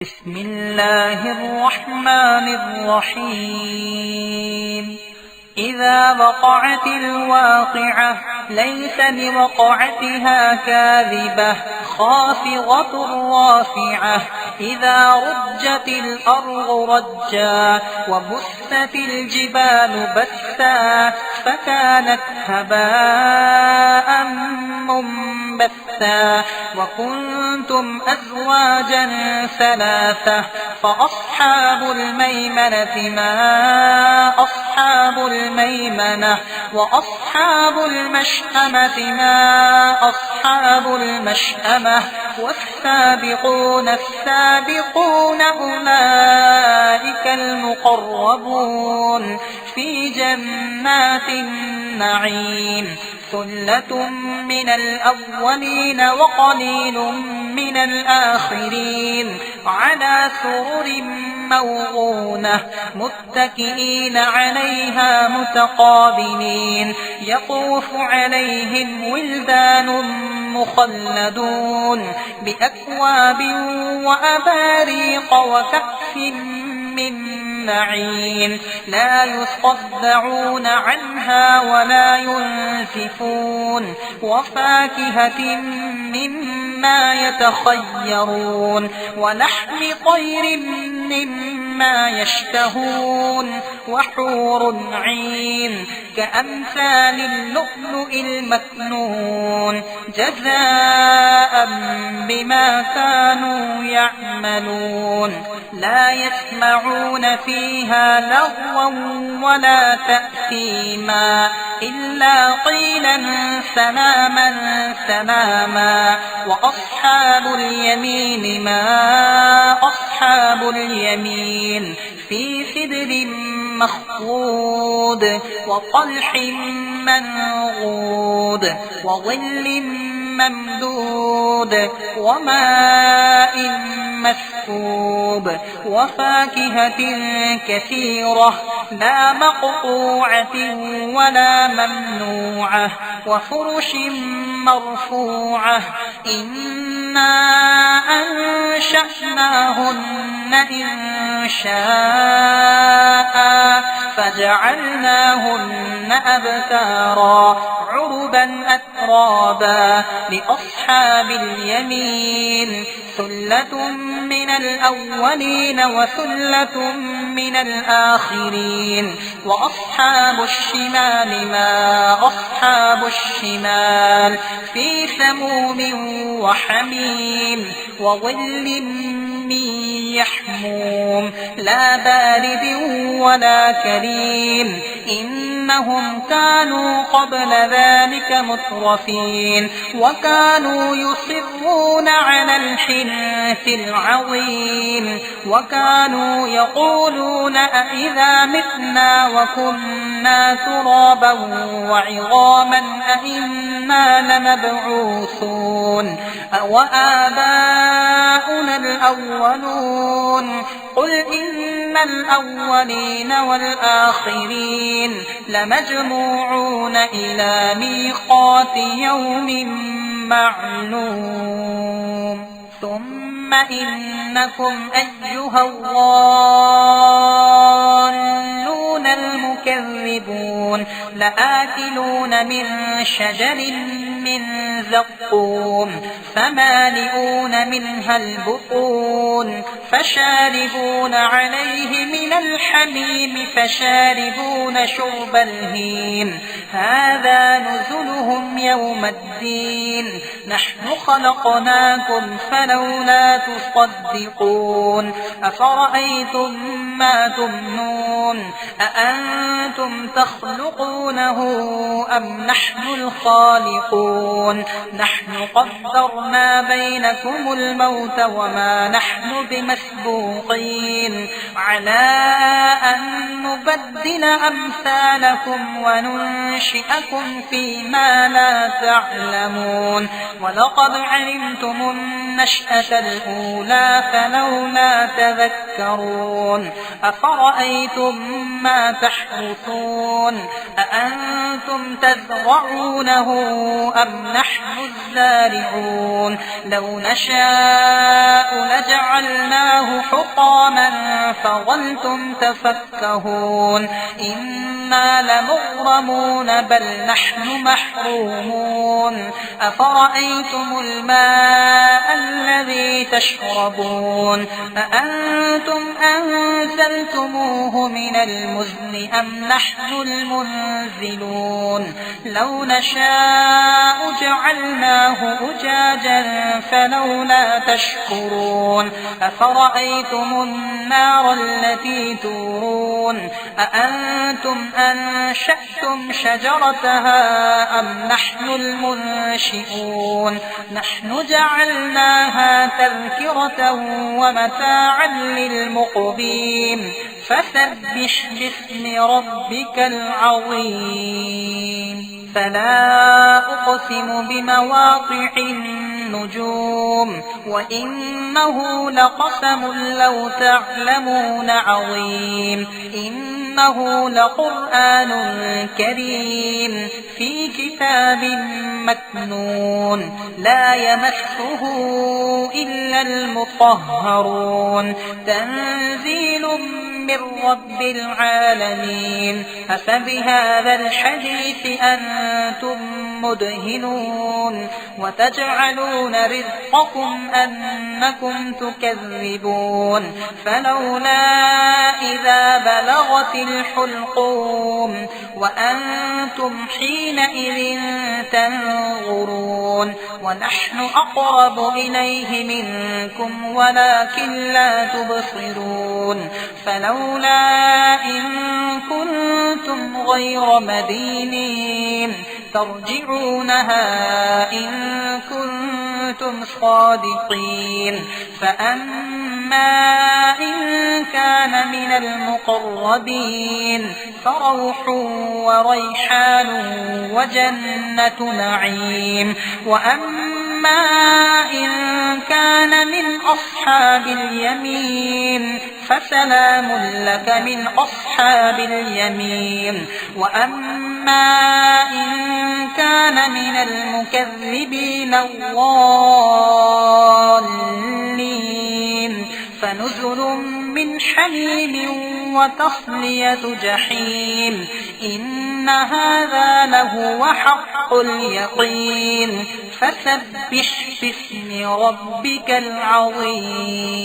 بسم الله الرحمن الرحيم إذا وقعت الواقعة ليس لوقعتها كاذبة خافضة رافعة إذا رجت الأرض رجا وبست الجبال بثا فكانت هباء منبثا وكنتم أزواجا ثلاثة فأصحاب الميمنة ما أصحاب الميمنة وأصحاب المشأمة ما أصحاب المشأمة والسابقون السابقون أولئك المقربون في جنات النعيم ثلة من الأولين وقليل من الآخرين على سرر موضونة متكئين عليها متقابلين يطوف عليهم ولدان مخلدون بأكواب وأباريق وكأس من معين لا يصدعون عنها ولا ينزفون وفاكهة مما يتخيرون ولحم طير مما يشتهون وحور عين كأمثال اللؤلؤ المكنون جزاء بما كانوا يعملون لا يسمعون فيها لغوا ولا تأثيما إلا قيلا سلاما سلاما وأصحاب اليمين ما أصحاب اليمين في سدر مخضود وطلح منضود وظل ممدود وماء مسكوب وفاكهة كثيرة لا مقطوعة ولا ممنوعة وفرش مرفوعة إنا أنشأناهن إنشاء فجعلناهن أبكارا عربا أترابا لأصحاب اليمين ثلة من الأولين وثلة من الآخرين وأصحاب الشمال ما أصحاب الشمال في سموم وحميم وظل من يحموم لا بارد ولا كريم إنهم كانوا قبل ذلك مترفين وكانوا يصرون على الحنث العظيم وكانوا يقولون أئذا متنا وكنا ترابا وعظاما أئنا لمبعوثون أوآباؤنا الأولون قل إن الأولين والآخرين لمجموعون إلى ميقات يوم معلوم ثم إنكم أيها الضالون المكذبون لآكلون من شجر من زقوم فمالئون منها البطون فشاربون عليه من الحميم فشاربون شرب الهيم هذا نزلهم يوم الدين نحن خلقناكم فلولا تصدقون أفرأيتم ما تمنون أأنتم تخلقونه أم نحن الخالقون نحن قدرنا بينكم الموت وما نحن بمسبوقين على أن نبدل أمثالكم وننشئكم فيما لا تعلمون ولقد علمتم النشأة الأولى فلولا أفلا تذكرون أفرأيتم ما تحرثون أأنتم تزرعونه أم نحن الزارعون لو نشاء لجعلناه حطاما فظلتم تفكهون إنا لمغرمون بل نحن محرومون أفرأيتم الماء الذي تشربون أأنتم أنزلتموه من المزن أم نحن المنزلون لو نشاء جعلناه أجاجا فلولا تشكرون أفرأيتم النار التي تورون أأنتم أنشأتم شجرتها أم نحن المنشئون نحن جعلناها تذكرة ومتاعا للمقوين فسبح باسم ربك العظيم فلا أقسم بمواقع النجوم وإنه لقسم لو تعلمون عظيم إنه لقرآن كريم في كتاب مكنون لا يمسه إلا المطهرون تنزيل من رب العالمين أفبهذا الحديث أنتم مدهنون وتجعلون رزقكم أنكم تكذبون فلولا إذا بلغت الحلقوم وأنتم حينئذ تنظرون ونحن أقرب إليه منكم ولكن لا تبصرون فلولا إن كنتم غير مدينين ترجعونها إن كنتم صادقين فأما إن كان من المقربين فروح وريحان وجنة نعيم وأما إن كان من أصحاب اليمين فسلام لك من أصحاب اليمين وأما إن كان من المكذبين الضالين فنزل من حميم وتصلية جحيم إن هذا لهو حق اليقين فسبح باسم ربك العظيم